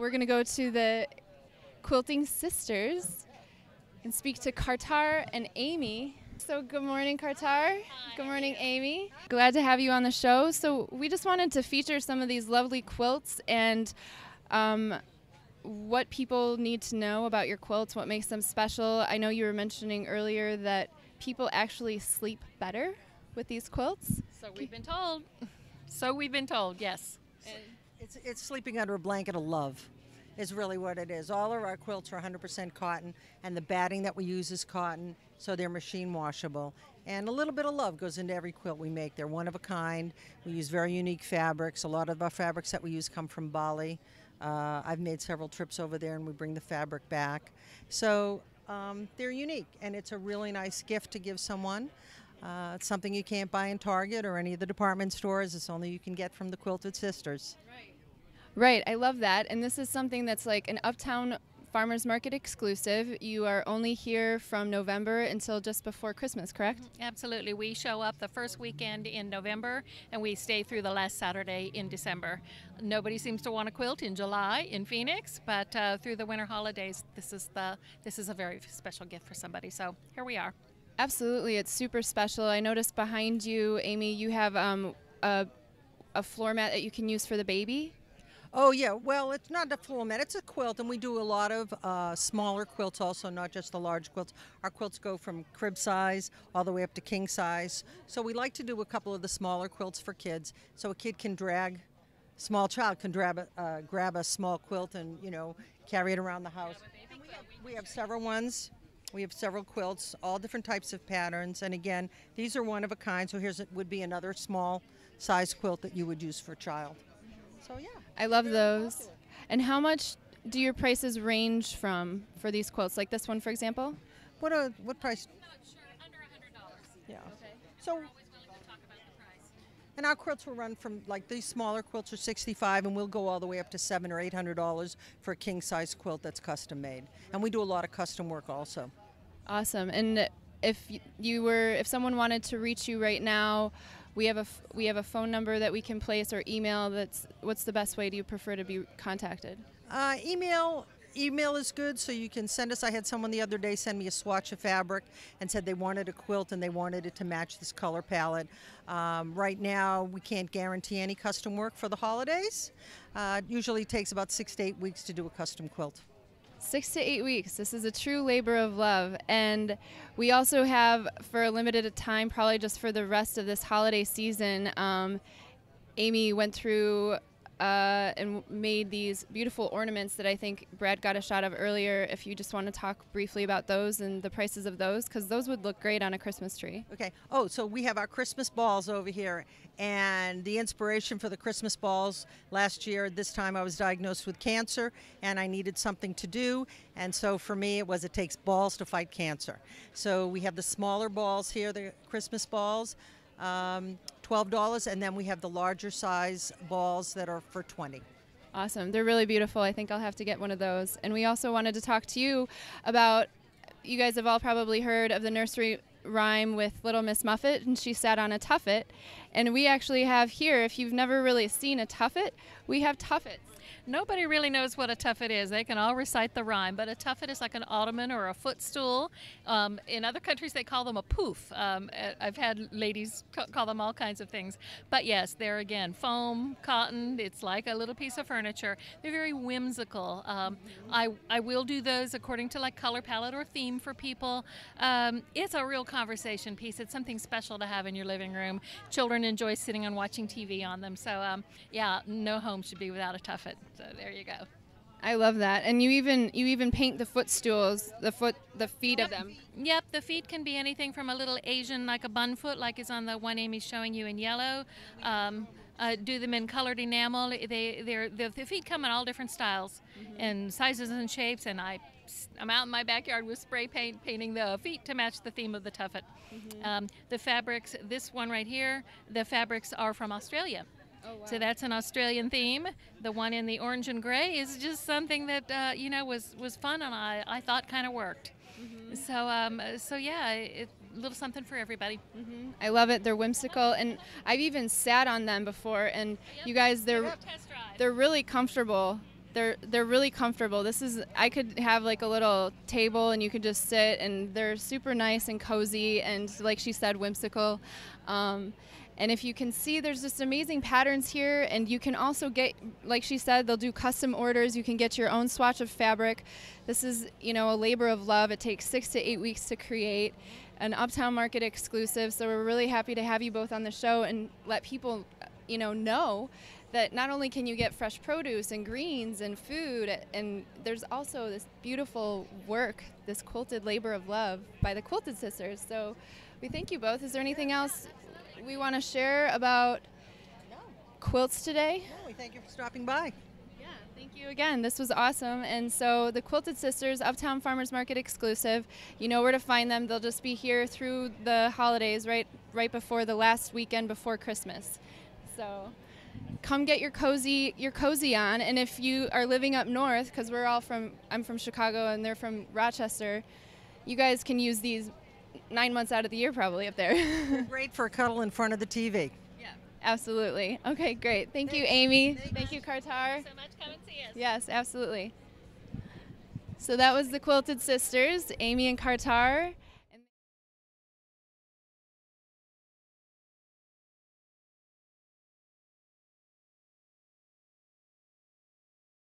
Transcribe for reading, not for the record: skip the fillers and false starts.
we're going to go to the Quilting Sisters and speak to Katar and Amy. So good morning, Katar. Hi. Good morning, Amy. Glad to have you on the show. So we just wanted to feature some of these lovely quilts and what people need to know about your quilts, what makes them special. I know you were mentioning earlier that people actually sleep better with these quilts. So we've been told. So we've been told, yes. It's sleeping under a blanket of love is really what it is. All of our quilts are 100% cotton, and the batting that we use is cotton, so they're machine washable. And a little bit of love goes into every quilt we make. They're one of a kind. We use very unique fabrics. A lot of our fabrics that we use come from Bali. I've made several trips over there, and we bring the fabric back. So they're unique, and it's a really nice gift to give someone. It's something you can't buy in Target or any of the department stores. It's only you can get from the Quilted Sisters. Right, I love that. And this is something that's like an Uptown Farmers Market exclusive. You are only here from November until just before Christmas, correct? Absolutely. We show up the first weekend in November, and we stay through the last Saturday in December. Nobody seems to want a quilt in July in Phoenix, but through the winter holidays, this is a very special gift for somebody. So here we are. Absolutely, it's super special. I noticed behind you, Amy, you have a floor mat that you can use for the baby. Oh yeah, well it's not a floor mat, it's a quilt, and we do a lot of smaller quilts also, not just the large quilts. Our quilts go from crib size all the way up to king size. So we like to do a couple of the smaller quilts for kids, so a kid can small child can grab a small quilt and, you know, carry it around the house. And we have several ones. We have several quilts, all different types of patterns, and again, these are one of a kind, so would be another small size quilt that you would use for a child. So yeah. I love those. And how much do your prices range from for these quilts? Like this one, for example? What price? I'm not sure, under $100. Yeah. Okay. So, We're always willing to talk about the price. and our quilts will run from, like, these smaller quilts are $65, and we'll go all the way up to $700 or $800 for a king size quilt that's custom made. And we do a lot of custom work also. Awesome. And if someone wanted to reach you right now, we have a phone number that we can place, or email. What's the best way do you prefer to be contacted? Email is good, so you can send us. I had someone the other day send me a swatch of fabric and said they wanted a quilt and they wanted it to match this color palette. Right now, we can't guarantee any custom work for the holidays. It usually takes about 6 to 8 weeks to do a custom quilt. 6 to 8 weeks. This is a true labor of love. And we also have, for a limited time, probably just for the rest of this holiday season, Amy went through and made these beautiful ornaments that I think Brad got a shot of earlier. If you just want to talk briefly about those and the prices of those, because those would look great on a Christmas tree. Okay. Oh, so we have our Christmas balls over here, and the inspiration for the Christmas balls last year, this time I was diagnosed with cancer, and I needed something to do, and so for me it takes balls to fight cancer. So we have the smaller balls here, the Christmas balls, $12, and then we have the larger size balls that are for $20. Awesome. They're really beautiful. I think I'll have to get one of those. And we also wanted to talk to you about, you guys have all probably heard of the nursery rhyme with Little Miss Muffet, and she sat on a tuffet. And we actually have here, if you've never really seen a tuffet, we have tuffets. Nobody really knows what a tuffet is. They can all recite the rhyme, but a tuffet is like an ottoman or a footstool. In other countries, they call them a poof. I've had ladies call them all kinds of things. But yes, they're, again, foam, cotton. It's like a little piece of furniture. They're very whimsical. I will do those according to, like, color palette or theme for people. It's a real conversation piece. It's something special to have in your living room. Children enjoy sitting and watching TV on them. So, yeah, no home should be without a tuffet. So there you go. I love that. And you even paint the footstools, the feet of them. Yep, the feet can be anything from a little Asian, like a bun foot, like is on the one Amy's showing you in yellow. Do them in colored enamel. The feet come in all different styles and sizes and shapes, and I'm out in my backyard with spray paint painting the feet to match the theme of the tuffet. The fabrics, this one right here, the fabrics are from Australia. Oh, wow. So that's an Australian theme. The one in the orange and gray is just something that was fun, and I thought kind of worked. So yeah, a little something for everybody. I love it. They're whimsical, and I've even sat on them before. And you guys, they're really comfortable. they're really comfortable. This is, I could have like a little table and you could just sit, and they're super nice and cozy and, like she said, whimsical. And if you can see, there's just amazing patterns here, and you can also get, like she said, they'll do custom orders. You can get your own swatch of fabric. This is, you know, a labor of love. It takes 6 to 8 weeks to create, an Uptown Market exclusive. So we're really happy to have you both on the show and let people, you know that not only can you get fresh produce and greens and food, and there's also this beautiful work, this quilted labor of love by the Quilted Sisters. So we thank you both. Is there anything else we want to share about quilts today? No, we thank you for stopping by. Yeah, thank you again. This was awesome. And so the Quilted Sisters, Uptown Farmers Market exclusive, you know where to find them. They'll just be here through the holidays, right before the last weekend before Christmas. So come get your cozy on. And if you are living up north, because I'm from Chicago and they're from Rochester, you guys can use these 9 months out of the year probably up there. They're great for a cuddle in front of the TV. Yeah, absolutely. Okay, great. Thank you, Amy. Thank you, Katar. Thank you so much. Come and see us. Yes, absolutely. So that was the Quilted Sisters, Amy and Katar.